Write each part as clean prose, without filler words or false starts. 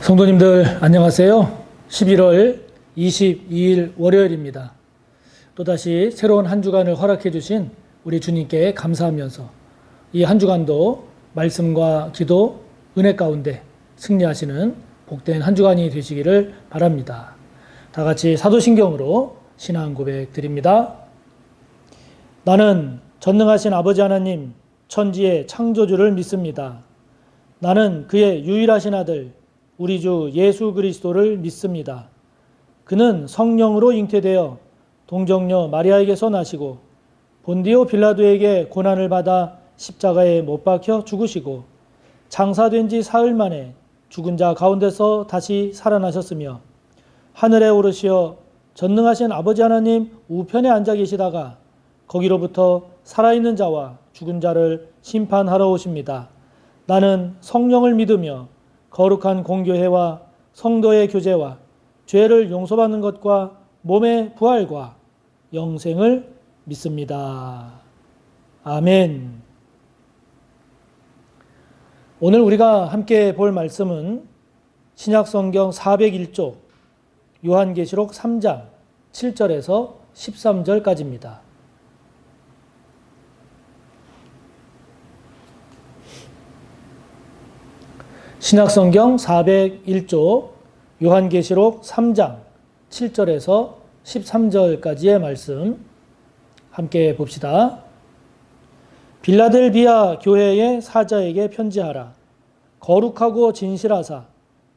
성도님들 안녕하세요. 11월 22일 월요일입니다. 또다시 새로운 한 주간을 허락해 주신 우리 주님께 감사하면서 이 한 주간도 말씀과 기도, 은혜 가운데 승리하시는 복된 한 주간이 되시기를 바랍니다. 다 같이 사도신경으로 신앙 고백 드립니다. 나는 전능하신 아버지 하나님 천지의 창조주를 믿습니다. 나는 그의 유일하신 아들 우리 주 예수 그리스도를 믿습니다. 그는 성령으로 잉태되어 동정녀 마리아에게서 나시고 본디오 빌라도에게 고난을 받아 십자가에 못 박혀 죽으시고 장사된 지 사흘 만에 죽은 자 가운데서 다시 살아나셨으며 하늘에 오르시어 전능하신 아버지 하나님 우편에 앉아 계시다가 거기로부터 살아있는 자와 죽은 자를 심판하러 오십니다. 나는 성령을 믿으며 거룩한 공교회와 성도의 교제와 죄를 용서받는 것과 몸의 부활과 영생을 믿습니다. 아멘. 오늘 우리가 함께 볼 말씀은 신약성경 401쪽 요한계시록 3장 7절에서 13절까지입니다. 신약성경 401쪽 요한계시록 3장 7절에서 13절까지의 말씀 함께 봅시다. 빌라델비아 교회의 사자에게 편지하라. 거룩하고 진실하사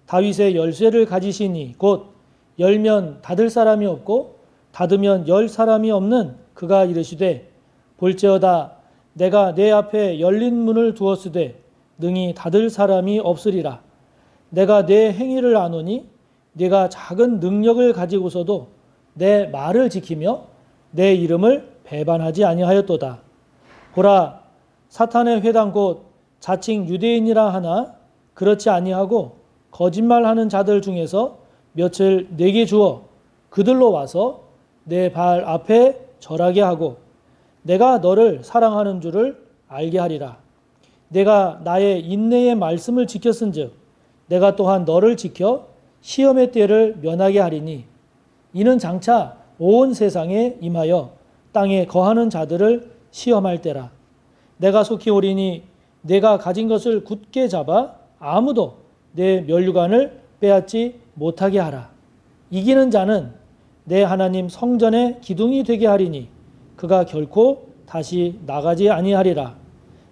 다윗의 열쇠를 가지시니 곧 열면 닫을 사람이 없고 닫으면 열 사람이 없는 그가 이르시되 볼지어다 내가 내 앞에 열린 문을 두었으되 능히 닫을 사람이 없으리라. 내가 내 행위를 아노니 네가 작은 능력을 가지고서도 내 말을 지키며 내 이름을 배반하지 아니하였도다. 보라, 사탄의 회당 곧 자칭 유대인이라 하나 그렇지 아니하고 거짓말하는 자들 중에서 몇을 내게 주어 그들로 와서 내 발 앞에 절하게 하고 내가 너를 사랑하는 줄을 알게 하리라. 내가 나의 인내의 말씀을 지켰은즉 내가 또한 너를 지켜 시험의 때를 면하게 하리니 이는 장차 온 세상에 임하여 땅에 거하는 자들을 시험할 때라. 내가 속히 오리니 내가 가진 것을 굳게 잡아 아무도 내 면류관을 빼앗지 못하게 하라. 이기는 자는 내 하나님 성전의 기둥이 되게 하리니 그가 결코 다시 나가지 아니하리라.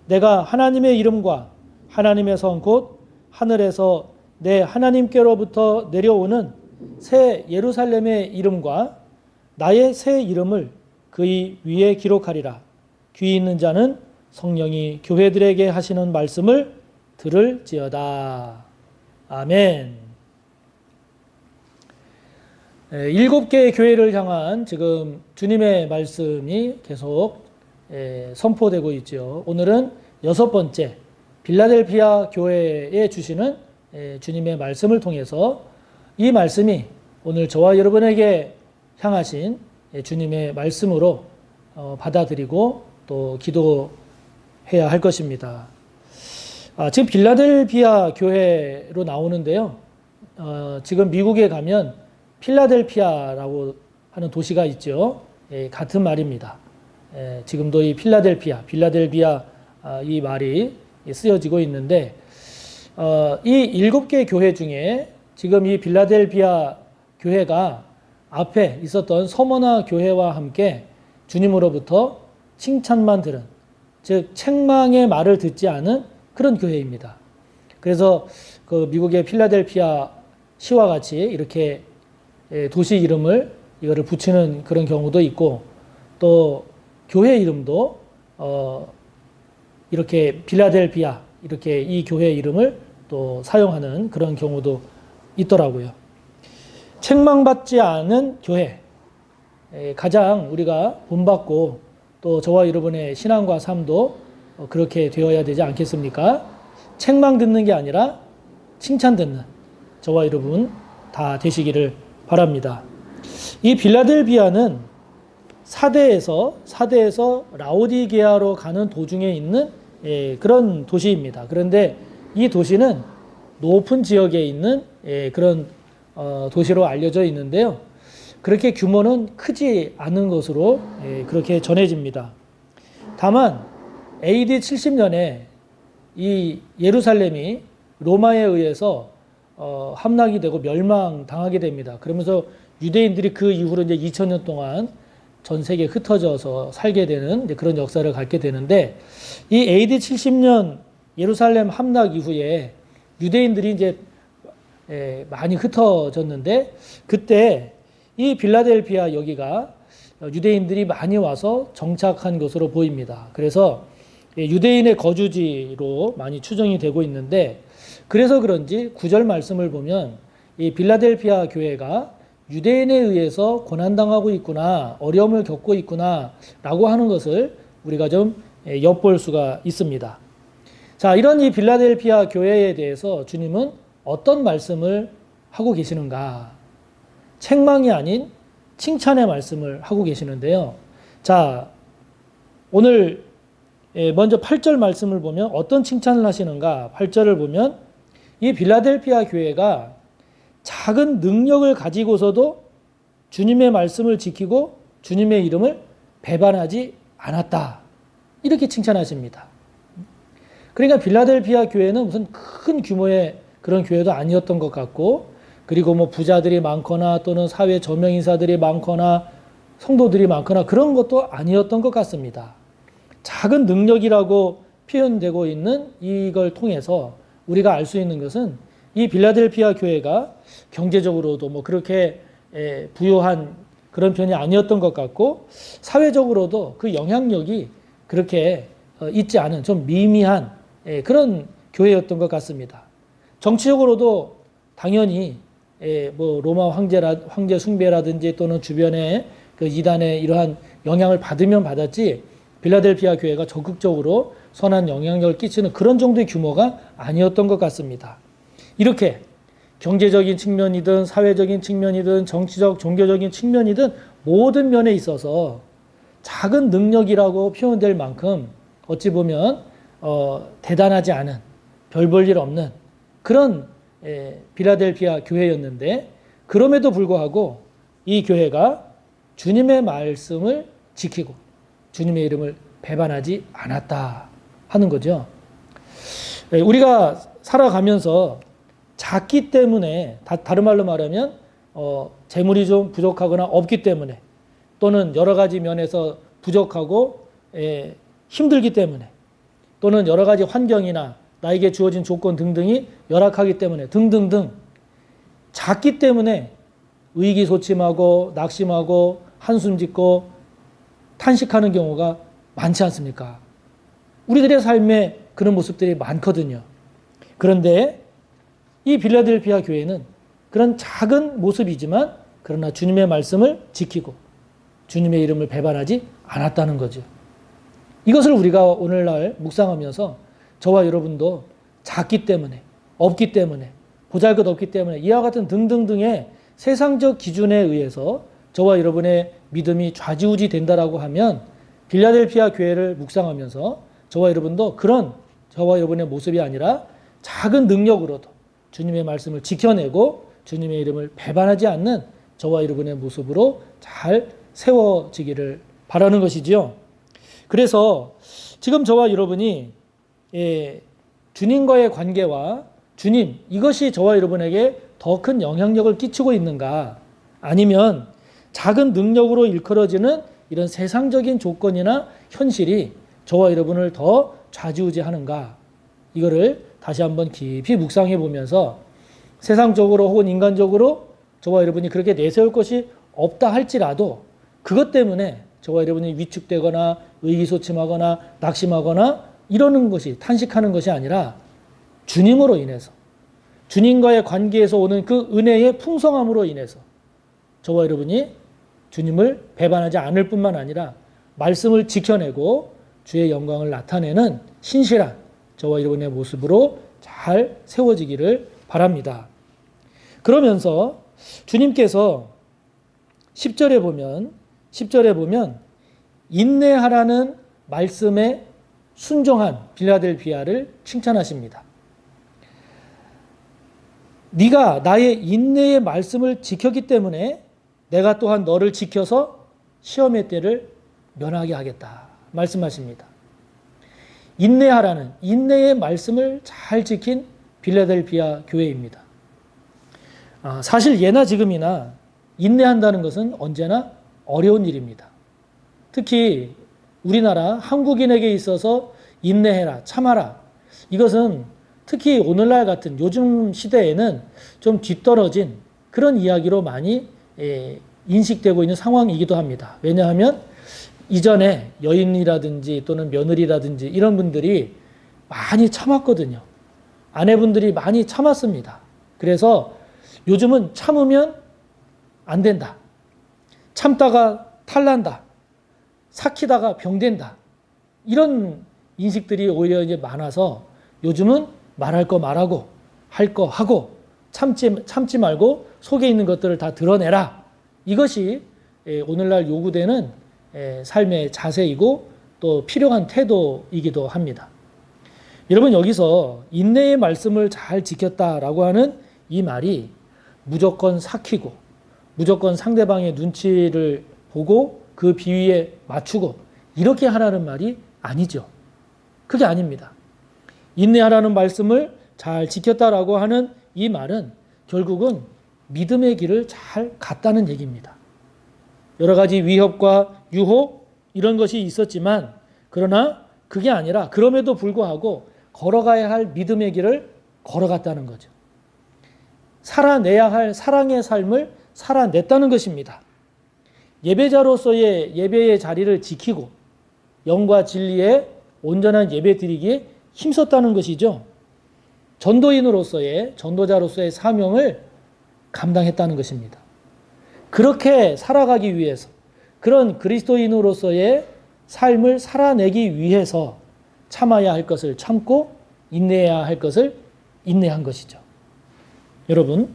내가 하나님의 이름과 하나님의 성 곧 하늘에서 내 하나님께로부터 내려오는 새 예루살렘의 이름과 나의 새 이름을 그의 위에 기록하리라. 귀 있는 자는 성령이 교회들에게 하시는 말씀을 들을지어다. 아멘. 7개의 교회를 향한 지금 주님의 말씀이 계속 선포되고 있죠. 오늘은 6번째 빌라델비아 교회에 주시는 주님의 말씀을 통해서 이 말씀이 오늘 저와 여러분에게 향하신 주님의 말씀으로 받아들이고 또 기도해야 할 것입니다. 지금 빌라델비아 교회로 나오는데요. 지금 미국에 가면 필라델피아라고 하는 도시가 있죠. 같은 말입니다. 지금도 이 빌라델비아 이 말이 쓰여지고 있는데 이 7개 교회 중에 지금 이 빌라델비아 교회가 앞에 있었던 서머나 교회와 함께 주님으로부터 칭찬만 들은, 즉 책망의 말을 듣지 않은 그런 교회입니다. 그래서 그 미국의 필라델피아 시와 같이 이렇게 도시 이름을 이거를 붙이는 그런 경우도 있고 또 교회 이름도 이렇게 빌라델비아 이렇게 이 교회 이름을 또 사용하는 그런 경우도 있더라고요. 책망받지 않은 교회, 가장 우리가 본받고 또 저와 여러분의 신앙과 삶도 그렇게 되어야 되지 않겠습니까? 책망 듣는 게 아니라 칭찬 듣는 저와 여러분 다 되시기를 바랍니다. 이 빌라델비아는 사대에서 라오디게아로 가는 도중에 있는 그런 도시입니다. 그런데 이 도시는 높은 지역에 있는 그런 도시로 알려져 있는데요. 그렇게 규모는 크지 않은 것으로 그렇게 전해집니다. 다만 AD 70년에 이 예루살렘이 로마에 의해서 함락이 되고 멸망당하게 됩니다. 그러면서 유대인들이 그 이후로 이제 2000년 동안 전 세계에 흩어져서 살게 되는 그런 역사를 갖게 되는데, 이 AD 70년 예루살렘 함락 이후에 유대인들이 이제 많이 흩어졌는데, 그때 이 빌라델피아 여기가 유대인들이 많이 와서 정착한 것으로 보입니다. 그래서 유대인의 거주지로 많이 추정이 되고 있는데, 그래서 그런지 9절 말씀을 보면 이 빌라델피아 교회가 유대인에 의해서 고난당하고 있구나, 어려움을 겪고 있구나 라고 하는 것을 우리가 좀 엿볼 수가 있습니다. 자, 이런 이 빌라델피아 교회에 대해서 주님은 어떤 말씀을 하고 계시는가? 책망이 아닌 칭찬의 말씀을 하고 계시는데요. 자, 오늘 먼저 8절 말씀을 보면 어떤 칭찬을 하시는가? 8절을 보면 이 빌라델피아 교회가 작은 능력을 가지고서도 주님의 말씀을 지키고 주님의 이름을 배반하지 않았다. 이렇게 칭찬하십니다. 그러니까 빌라델피아 교회는 무슨 큰 규모의 그런 교회도 아니었던 것 같고, 그리고 뭐 부자들이 많거나 또는 사회 저명 인사들이 많거나 성도들이 많거나 그런 것도 아니었던 것 같습니다. 작은 능력이라고 표현되고 있는 이걸 통해서 우리가 알 수 있는 것은 이 빌라델피아 교회가 경제적으로도 뭐 그렇게 부유한 그런 편이 아니었던 것 같고, 사회적으로도 그 영향력이 그렇게 있지 않은 좀 미미한 그런 교회였던 것 같습니다. 정치적으로도 당연히 뭐 로마 황제 숭배라든지 또는 주변의 그 이단의 이러한 영향을 받으면 받았지, 빌라델피아 교회가 적극적으로 선한 영향력을 끼치는 그런 정도의 규모가 아니었던 것 같습니다. 이렇게 경제적인 측면이든 사회적인 측면이든 정치적, 종교적인 측면이든 모든 면에 있어서 작은 능력이라고 표현될 만큼 어찌 보면 대단하지 않은, 별 볼 일 없는 그런 빌라델피아 교회였는데, 그럼에도 불구하고 이 교회가 주님의 말씀을 지키고 주님의 이름을 배반하지 않았다 하는 거죠. 우리가 살아가면서 작기 때문에, 다른 말로 말하면 재물이 좀 부족하거나 없기 때문에, 또는 여러 가지 면에서 부족하고 힘들기 때문에, 또는 여러 가지 환경이나 나에게 주어진 조건 등등이 열악하기 때문에 등등등, 작기 때문에 의기소침하고 낙심하고 한숨 짓고 탄식하는 경우가 많지 않습니까? 우리들의 삶에 그런 모습들이 많거든요. 그런데 이 빌라델피아 교회는 그런 작은 모습이지만 그러나 주님의 말씀을 지키고 주님의 이름을 배반하지 않았다는 거죠. 이것을 우리가 오늘날 묵상하면서 저와 여러분도 작기 때문에, 없기 때문에, 보잘것없기 때문에 이와 같은 등등등의 세상적 기준에 의해서 저와 여러분의 믿음이 좌지우지 된다라고 하면, 빌라델피아 교회를 묵상하면서 저와 여러분도 그런 저와 여러분의 모습이 아니라 작은 능력으로도 주님의 말씀을 지켜내고 주님의 이름을 배반하지 않는 저와 여러분의 모습으로 잘 세워지기를 바라는 것이지요. 그래서 지금 저와 여러분이 주님과의 관계와 주님, 이것이 저와 여러분에게 더 큰 영향력을 끼치고 있는가, 아니면 작은 능력으로 일컬어지는 이런 세상적인 조건이나 현실이 저와 여러분을 더 좌지우지하는가, 이거를 다시 한번 깊이 묵상해 보면서 세상적으로 혹은 인간적으로 저와 여러분이 그렇게 내세울 것이 없다 할지라도 그것 때문에 저와 여러분이 위축되거나 의기소침하거나 낙심하거나 이러는 것이, 탄식하는 것이 아니라 주님으로 인해서, 주님과의 관계에서 오는 그 은혜의 풍성함으로 인해서 저와 여러분이 주님을 배반하지 않을 뿐만 아니라 말씀을 지켜내고 주의 영광을 나타내는 신실한 저와 여러분의 모습으로 잘 세워지기를 바랍니다. 그러면서 주님께서 10절에 보면 인내하라는 말씀에 순종한 빌라델피아를 칭찬하십니다. 네가 나의 인내의 말씀을 지켰기 때문에 내가 또한 너를 지켜서 시험의 때를 면하게 하겠다 말씀하십니다. 인내하라는 인내의 말씀을 잘 지킨 빌라델피아 교회입니다. 사실 예나 지금이나 인내한다는 것은 언제나 어려운 일입니다. 특히 우리나라 한국인에게 있어서 인내해라, 참아라. 이것은 특히 오늘날 같은 요즘 시대에는 좀 뒤떨어진 그런 이야기로 많이 인식되고 있는 상황이기도 합니다. 왜냐하면 이전에 여인이라든지 또는 며느리라든지 이런 분들이 많이 참았거든요. 아내분들이 많이 참았습니다. 그래서 요즘은 참으면 안 된다. 참다가 탈난다. 삭히다가 병된다. 이런 인식들이 오히려 이제 많아서 요즘은 말할 거 말하고 할 거 하고 참지 말고 속에 있는 것들을 다 드러내라. 이것이 오늘날 요구되는 삶의 자세이고 또 필요한 태도이기도 합니다. 여러분 여기서 인내의 말씀을 잘 지켰다라고 하는 이 말이 무조건 삭히고 무조건 상대방의 눈치를 보고 그 비위에 맞추고 이렇게 하라는 말이 아니죠. 그게 아닙니다. 인내하라는 말씀을 잘 지켰다라고 하는 이 말은 결국은 믿음의 길을 잘 갔다는 얘기입니다. 여러 가지 위협과 유혹 이런 것이 있었지만 그러나 그게 아니라 그럼에도 불구하고 걸어가야 할 믿음의 길을 걸어갔다는 거죠. 살아내야 할 사랑의 삶을 살아냈다는 것입니다. 예배자로서의 예배의 자리를 지키고 영과 진리에 온전한 예배 드리기에 힘썼다는 것이죠. 전도인으로서의 전도자로서의 사명을 감당했다는 것입니다. 그렇게 살아가기 위해서 그런 그리스도인으로서의 삶을 살아내기 위해서 참아야 할 것을 참고 인내해야 할 것을 인내한 것이죠. 여러분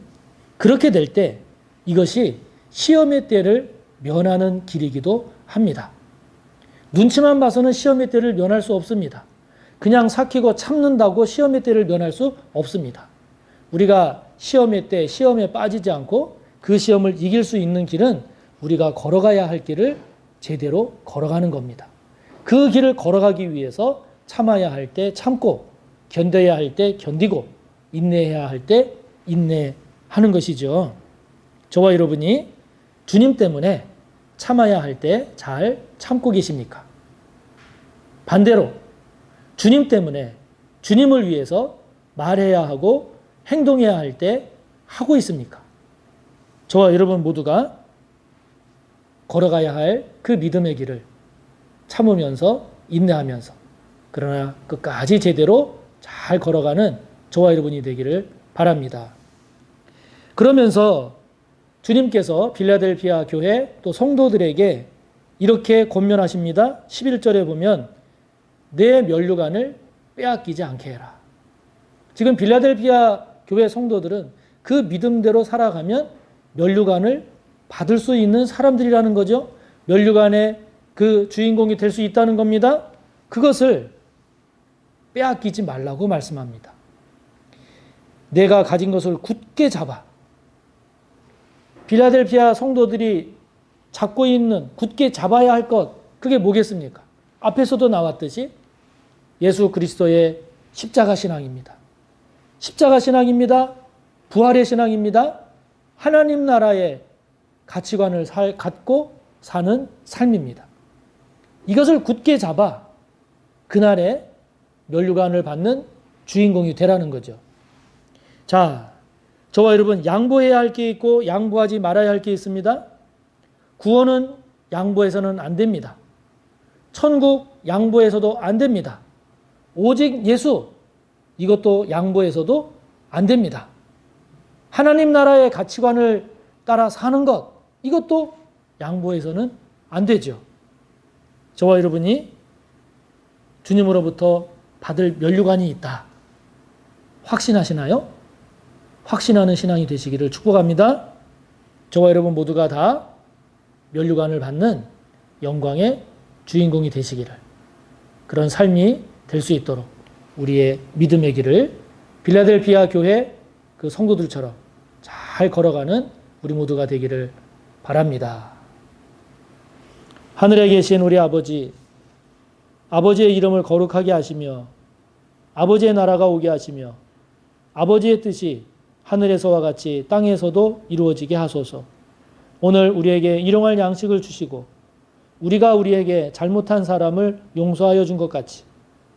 그렇게 될 때 이것이 시험의 때를 면하는 길이기도 합니다. 눈치만 봐서는 시험의 때를 면할 수 없습니다. 그냥 삭히고 참는다고 시험의 때를 면할 수 없습니다. 우리가 시험의 때 시험에 빠지지 않고 그 시험을 이길 수 있는 길은 우리가 걸어가야 할 길을 제대로 걸어가는 겁니다. 그 길을 걸어가기 위해서 참아야 할 때 참고 견뎌야 할 때 견디고 인내해야 할 때 인내하는 것이죠. 저와 여러분이 주님 때문에 참아야 할 때 잘 참고 계십니까? 반대로 주님 때문에 주님을 위해서 말해야 하고 행동해야 할 때 하고 있습니까? 저와 여러분 모두가 걸어가야 할 그 믿음의 길을 참으면서 인내하면서 그러나 끝까지 제대로 잘 걸어가는 저와 여러분이 되기를 바랍니다. 그러면서 주님께서 빌라델피아 교회 또 성도들에게 이렇게 권면하십니다. 11절에 보면 내 면류관을 빼앗기지 않게 해라. 지금 빌라델피아 교회 성도들은 그 믿음대로 살아가면 면류관을 받을 수 있는 사람들이라는 거죠. 면류관의 그 주인공이 될 수 있다는 겁니다. 그것을 빼앗기지 말라고 말씀합니다. 내가 가진 것을 굳게 잡아. 빌라델피아 성도들이 잡고 있는 굳게 잡아야 할 것, 그게 뭐겠습니까? 앞에서도 나왔듯이 예수 그리스도의 십자가 신앙입니다. 십자가 신앙입니다. 부활의 신앙입니다. 하나님 나라의 가치관을 갖고 사는 삶입니다. 이것을 굳게 잡아 그날의 면류관을 받는 주인공이 되라는 거죠. 자, 저와 여러분 양보해야 할 게 있고 양보하지 말아야 할 게 있습니다. 구원은 양보해서는 안 됩니다. 천국 양보해서도 안 됩니다. 오직 예수 이것도 양보해서도 안 됩니다. 하나님 나라의 가치관을 따라 사는 것 이것도 양보해서는 안 되죠. 저와 여러분이 주님으로부터 받을 면류관이 있다. 확신하시나요? 확신하는 신앙이 되시기를 축복합니다. 저와 여러분 모두가 다 면류관을 받는 영광의 주인공이 되시기를 그런 삶이 될 수 있도록 우리의 믿음의 길을 빌라델피아 교회 그 성도들처럼 잘 걸어가는 우리 모두가 되기를 바랍니다. 하늘에 계신 우리 아버지, 아버지의 이름을 거룩하게 하시며 아버지의 나라가 오게 하시며 아버지의 뜻이 하늘에서와 같이 땅에서도 이루어지게 하소서. 오늘 우리에게 일용할 양식을 주시고 우리가 우리에게 잘못한 사람을 용서하여 준 것 같이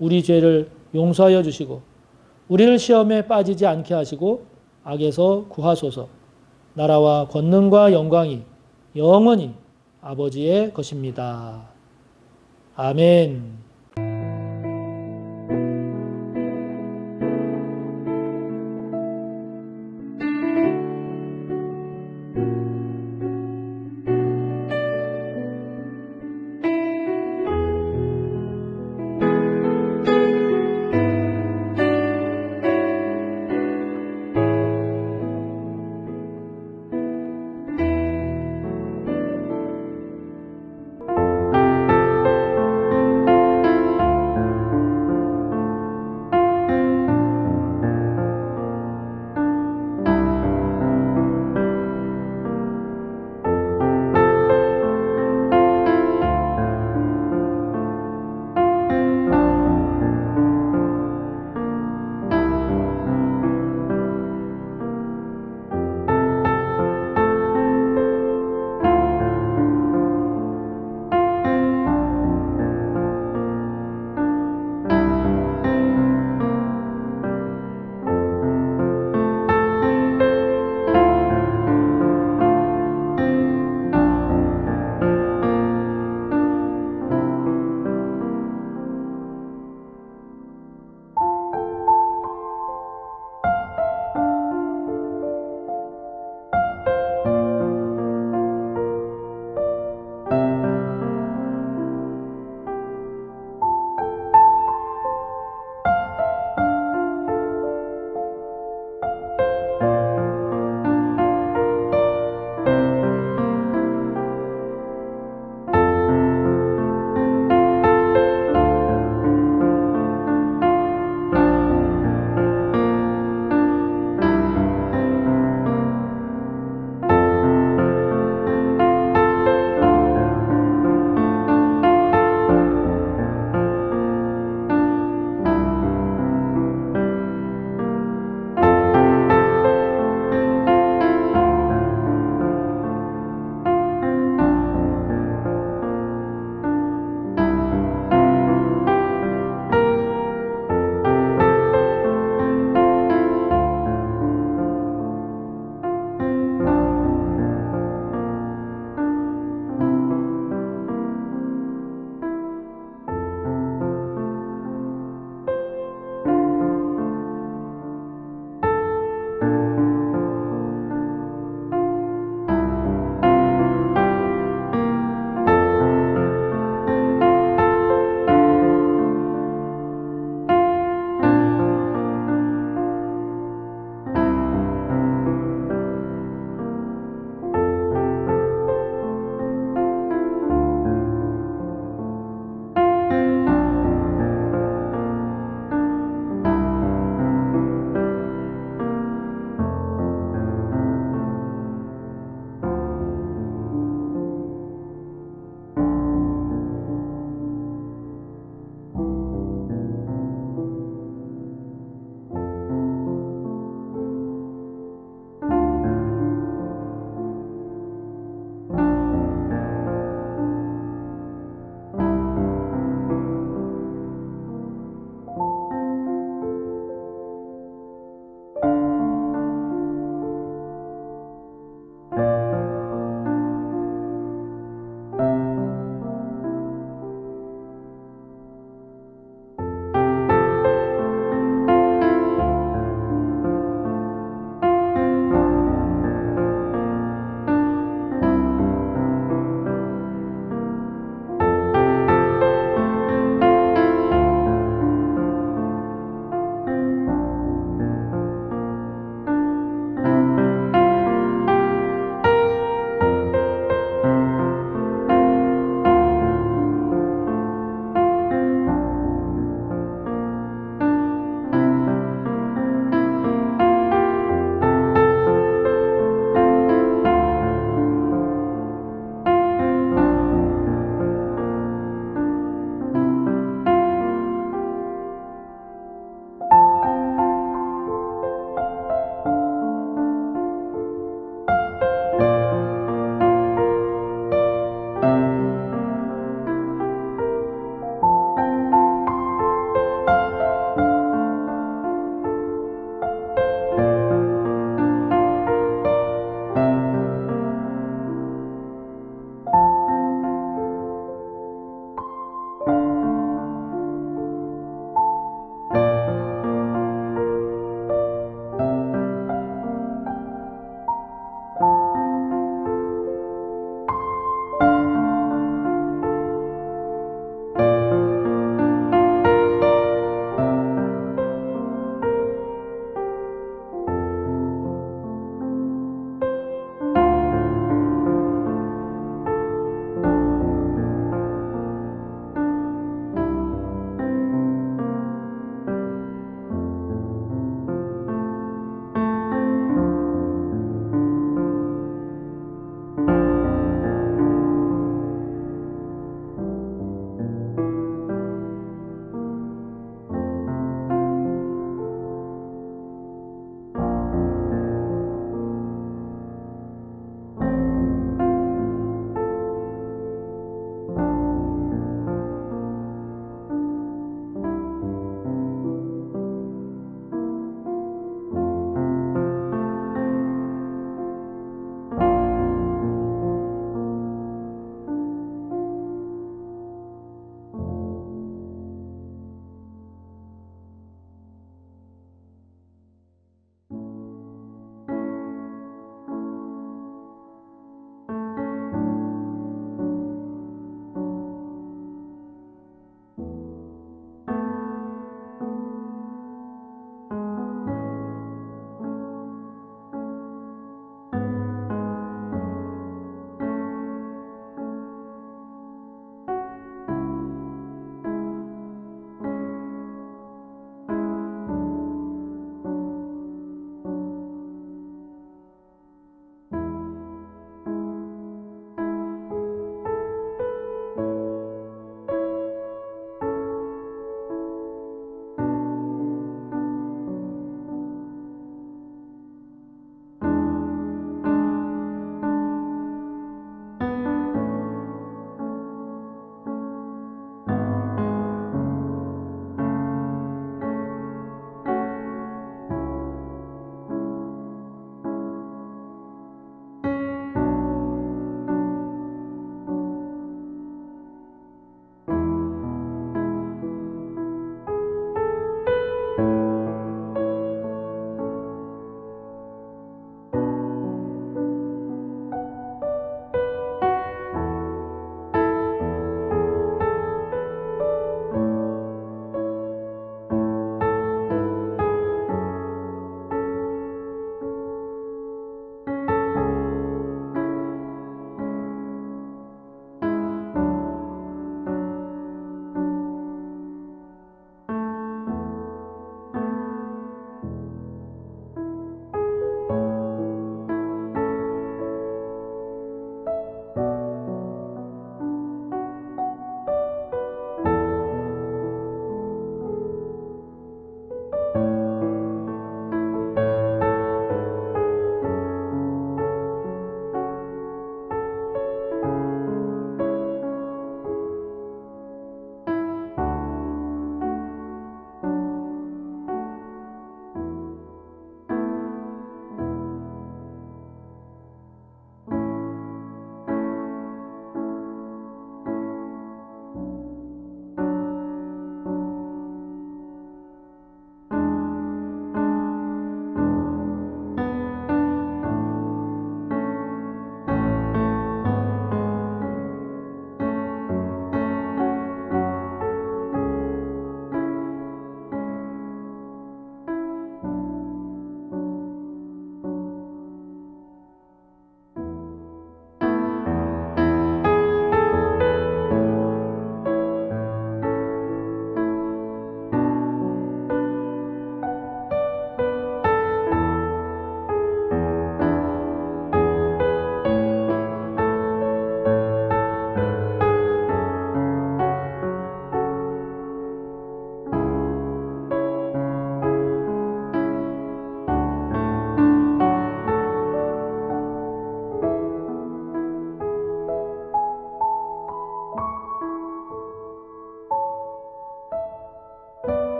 우리 죄를 용서하여 주시고 우리를 시험에 빠지지 않게 하시고 악에서 구하소서. 나라와 권능과 영광이 영원히 아버지의 것입니다. 아멘.